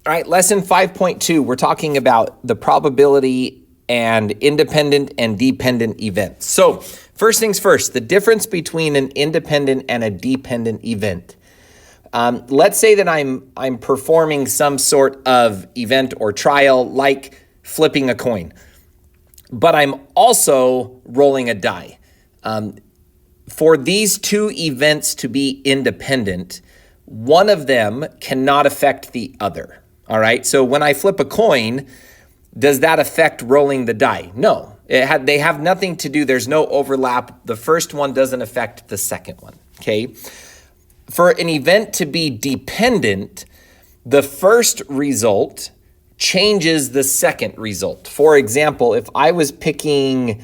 All right, lesson 5.2, we're talking about the probability and independent and dependent events. So first things first, the difference between an independent and a dependent event. Let's say that I'm performing some sort of event or trial like flipping a coin, but I'm also rolling a die. For these two events to be independent, one of them cannot affect the other. All right, so when I flip a coin, does that affect rolling the die? No, they have nothing to do. There's no overlap. The first one doesn't affect the second one, okay? For an event to be dependent, the first result changes the second result. For example, if I was picking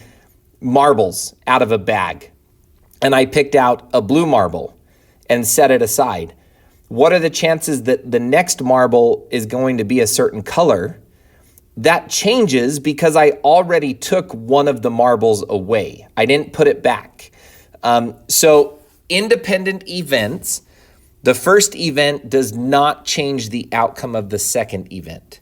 marbles out of a bag and I picked out a blue marble and set it aside, what are the chances that the next marble is going to be a certain color? That changes because I already took one of the marbles away. I didn't put it back. So independent events, the first event does not change the outcome of the second event.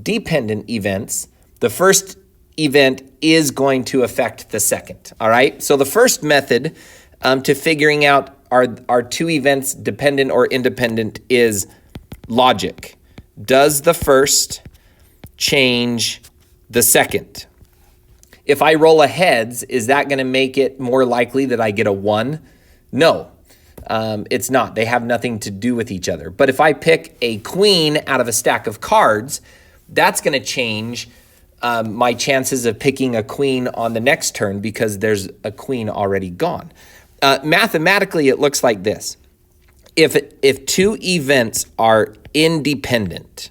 Dependent events, the first event is going to affect the second, all right? So the first method to figuring out are two events dependent or independent is logic. Does the first change the second? If I roll a heads, is that going to make it more likely that I get a 1? No, it's not. They have nothing to do with each other. But if I pick a queen out of a stack of cards, that's going to change my chances of picking a queen on the next turn because there's a queen already gone. Mathematically, it looks like this. If two events are independent,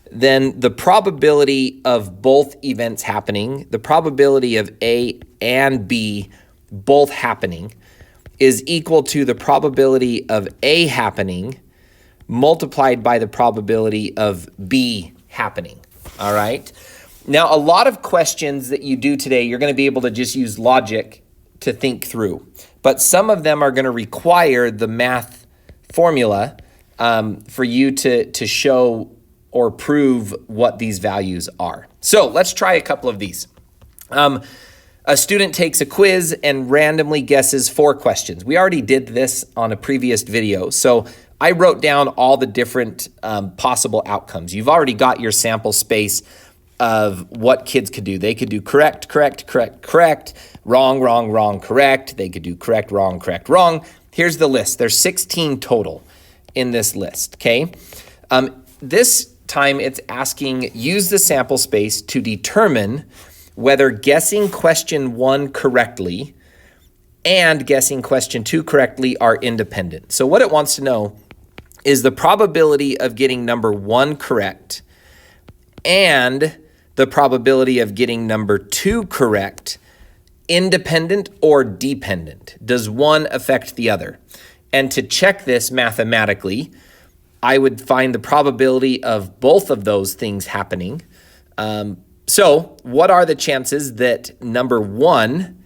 then the probability of both events happening, the probability of A and B both happening, is equal to the probability of A happening multiplied by the probability of B happening, all right? Now, a lot of questions that you do today, you're going to be able to just use logic to think through. But some of them are going to require the math formula for you to show or prove what these values are. So let's try a couple of these. A student takes a quiz and randomly guesses 4 questions. We already did this on a previous video. So I wrote down all the different possible outcomes. You've already got your sample space of what kids could do. They could do correct, correct, correct, correct, wrong, wrong, wrong, correct. They could do correct, wrong, correct, wrong. Here's the list. There's 16 total in this list, okay? This time it's asking, use the sample space to determine whether guessing question 1 correctly and guessing question 2 correctly are independent. So what it wants to know is the probability of getting number 1 correct and the probability of getting number 2 correct, independent or dependent. Does one affect the other? And to check this mathematically, I would find the probability of both of those things happening. So what are the chances that number 1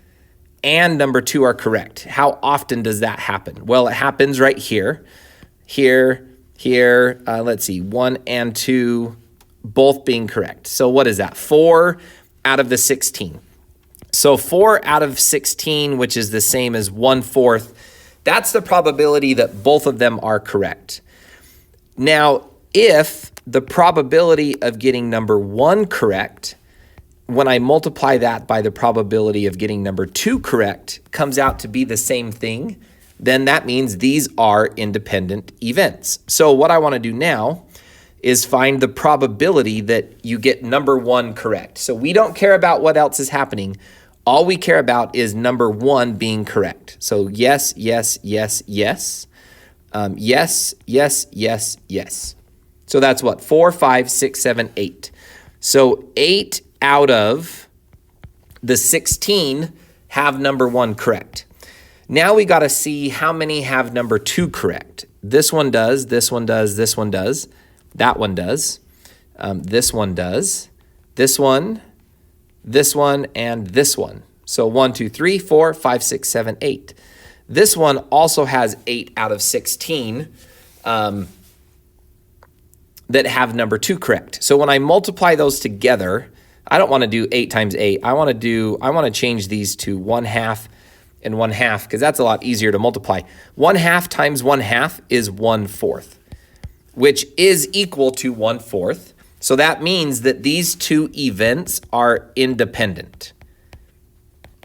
and number 2 are correct? How often does that happen? Well, it happens right here, here, here. Let's see, 1 and 2 both being correct. So what is that? 4 out of the 16. So 4 out of 16, which is the same as 1/4, that's the probability that both of them are correct. Now, if the probability of getting number 1 correct, when I multiply that by the probability of getting number 2 correct, comes out to be the same thing, then that means these are independent events. So what I want to do now is find the probability that you get number 1 correct. So we don't care about what else is happening. All we care about is number 1 being correct. So yes, yes, yes, yes. Yes, yes, yes, yes. So that's what? 4, 5, 6, 7, 8. So 8 out of the 16 have number 1 correct. Now we got to see how many have number 2 correct. This one does, this one does, this one does, that one does, this one does, this one, and this one. So 1, 2, 3, 4, 5, 6, 7, 8. This one also has 8 out of 16 that have number 2 correct. So when I multiply those together, I don't want to do 8 times 8. I want to change these to 1/2 and 1/2 because that's a lot easier to multiply. 1/2 times 1/2 is 1/4, which is equal to 1/4. So that means that these two events are independent.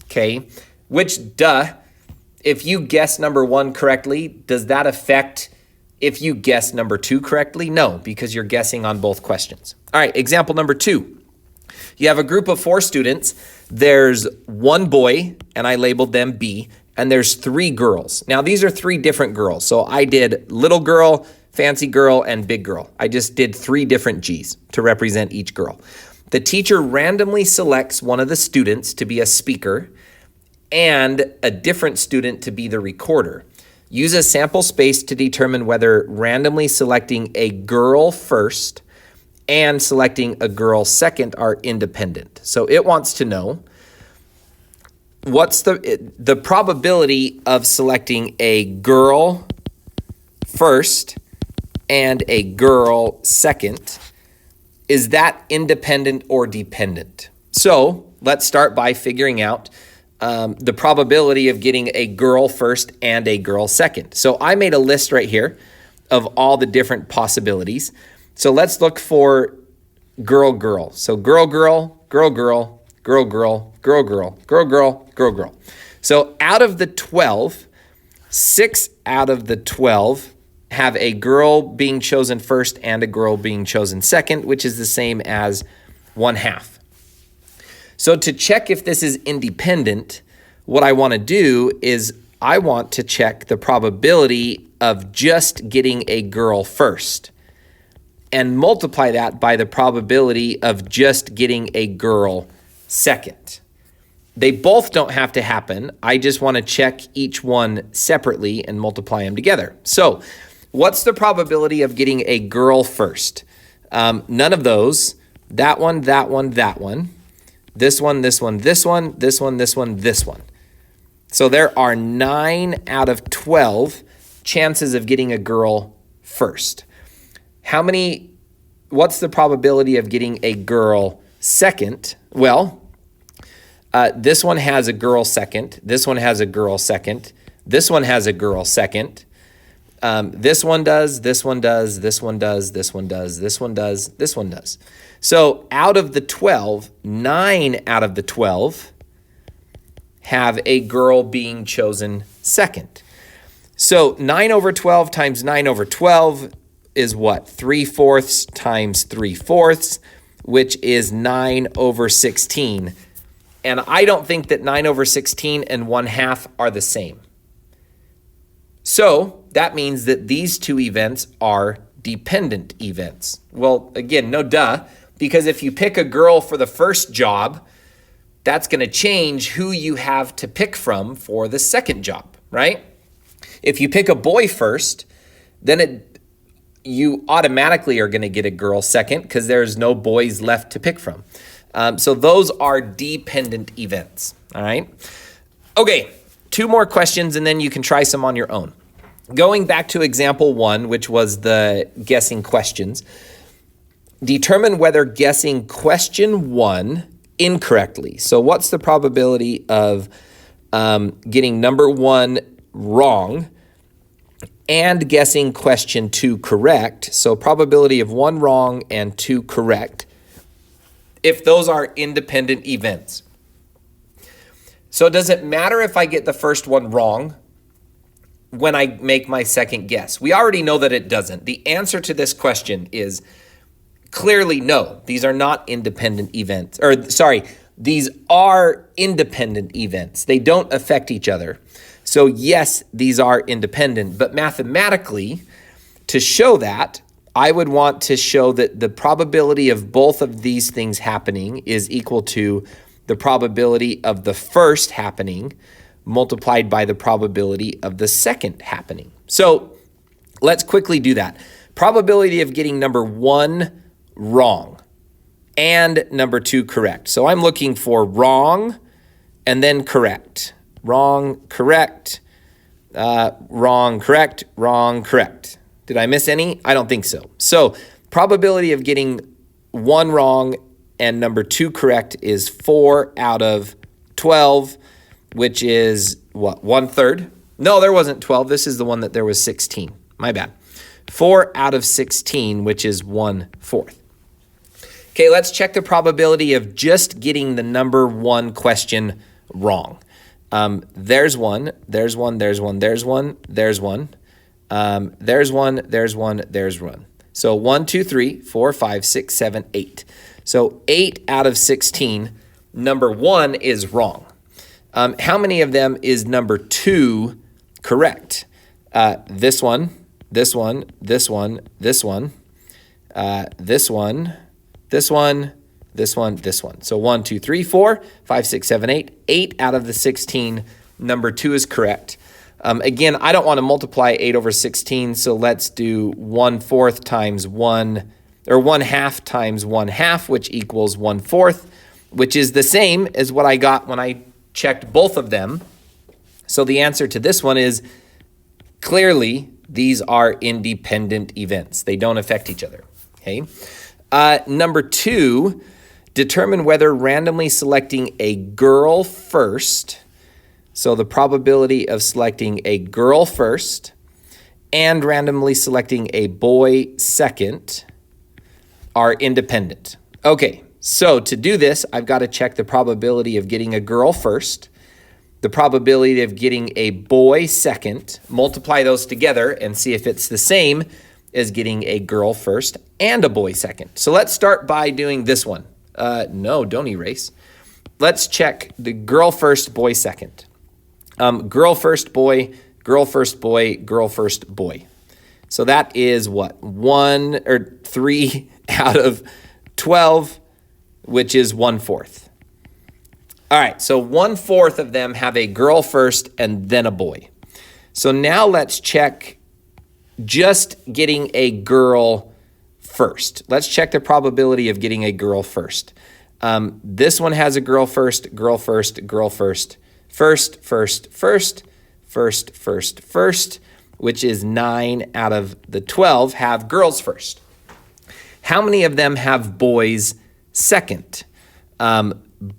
Okay, which, if you guess number 1 correctly, does that affect if you guess number 2 correctly? No, because you're guessing on both questions. All right, example number 2. You have a group of 4 students. There's 1 boy, and I labeled them B, and there's 3 girls. Now, these are 3 different girls. So I did little girl, fancy girl, and big girl. I just did 3 different G's to represent each girl. The teacher randomly selects one of the students to be a speaker and a different student to be the recorder. Use a sample space to determine whether randomly selecting a girl first and selecting a girl second are independent. So it wants to know what's the probability of selecting a girl first and a girl second. Is that independent or dependent? So let's start by figuring out the probability of getting a girl first and a girl second. So I made a list right here of all the different possibilities. So let's look for girl, girl. So girl, girl, girl, girl, girl, girl, girl, girl, girl, girl, girl, girl. So out of the 12, 6 out of the 12 have a girl being chosen first and a girl being chosen second, which is the same as 1/2. So to check if this is independent, what I want to do is I want to check the probability of just getting a girl first and multiply that by the probability of just getting a girl second. They both don't have to happen. I just want to check each one separately and multiply them together. So what's the probability of getting a girl first? None of those. That one, that one, that one. This one, this one, this one, this one, this one, this one. So there are 9 out of 12 chances of getting a girl first. What's the probability of getting a girl second? Well, this one has a girl second. This one has a girl second. This one has a girl second. This one does, this one does, this one does, this one does, this one does, this one does. So out of the 12, 9 out of the 12 have a girl being chosen second. So 9 over 12 times 9 over 12 is what? 3/4 times 3/4, which is 9 over 16. And I don't think that 9 over 16 and 1/2 are the same. So that means that these two events are dependent events. Well, again, no duh, because if you pick a girl for the first job, that's going to change who you have to pick from for the second job, right? If you pick a boy first, then you automatically are going to get a girl second because there's no boys left to pick from. So those are dependent events, all right? Okay, 2 more questions and then you can try some on your own. Going back to example 1, which was the guessing questions, determine whether guessing question 1 incorrectly. So what's the probability of getting number 1 wrong and guessing question 2 correct? So probability of 1 wrong and 2 correct, if those are independent events. So does it matter if I get the first one wrong when I make my second guess? We already know that it doesn't. The answer to this question is clearly no. These are not independent events. These are independent events. They don't affect each other. So yes, these are independent, but mathematically, to show that, I would want to show that the probability of both of these things happening is equal to the probability of the first happening multiplied by the probability of the second happening. So let's quickly do that. Probability of getting number 1 wrong and number 2 correct. So I'm looking for wrong and then correct. Wrong, correct, wrong, correct, wrong, correct. Did I miss any? I don't think so. So probability of getting 1 wrong and number 2 correct is 4 out of 12, which is what, 1/3? No, there wasn't 12. This is the one that there was 16. My bad. 4 out of 16, which is 1/4. Okay, let's check the probability of just getting the number 1 question wrong. There's one, there's one, there's one, there's one, there's one, there's one, there's one, there's one. So 1, 2, 3, 4, 5, 6, 7, 8. So 8 out of 16, number 1 is wrong. How many of them is number 2 correct? This one, this one, this one, this one, this one, this one, this one, this one. So 1, 2, 3, 4, 5, 6, 7, 8. 8 out of the 16, number 2 is correct. Again, I don't want to multiply 8 over 16, so let's do 1/4 times 1, or 1/2 times 1/2, which equals 1/4, which is the same as what I got when I checked both of them. So the answer to this one is clearly these are independent events. They don't affect each other, okay? Number 2, determine whether randomly selecting a girl first, so the probability of selecting a girl first and randomly selecting a boy second are independent. Okay, so to do this, I've got to check the probability of getting a girl first, the probability of getting a boy second, multiply those together and see if it's the same as getting a girl first and a boy second. So let's start by doing this one. No, don't erase. Let's check the girl first, boy second. Girl first, boy, girl first, boy, girl first, boy. So that is what? 1 or 3 out of 12, which is 1/4. All right, so 1/4 of them have a girl first and then a boy. So now let's check just getting a girl first. Let's check the probability of getting a girl first. This one has a girl first, girl first, girl first, first, first, first, first, first, first, which is 9 out of the 12 have girls first. How many of them have boys second?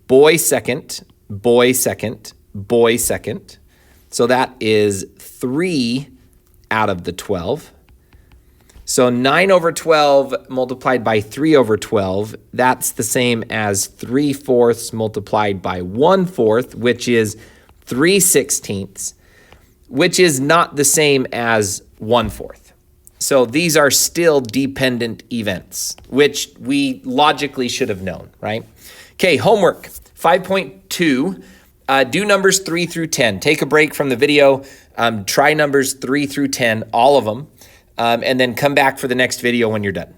Boy second, boy second, boy second. So that is 3 out of the 12. So 9 over 12 multiplied by 3 over 12, that's the same as 3/4 multiplied by 1/4, which is 3/16, which is not the same as 1/4. So these are still dependent events, which we logically should have known, right? Okay, homework 5.2, do numbers 3 through 10. Take a break from the video, try numbers 3 through 10, all of them, and then come back for the next video when you're done.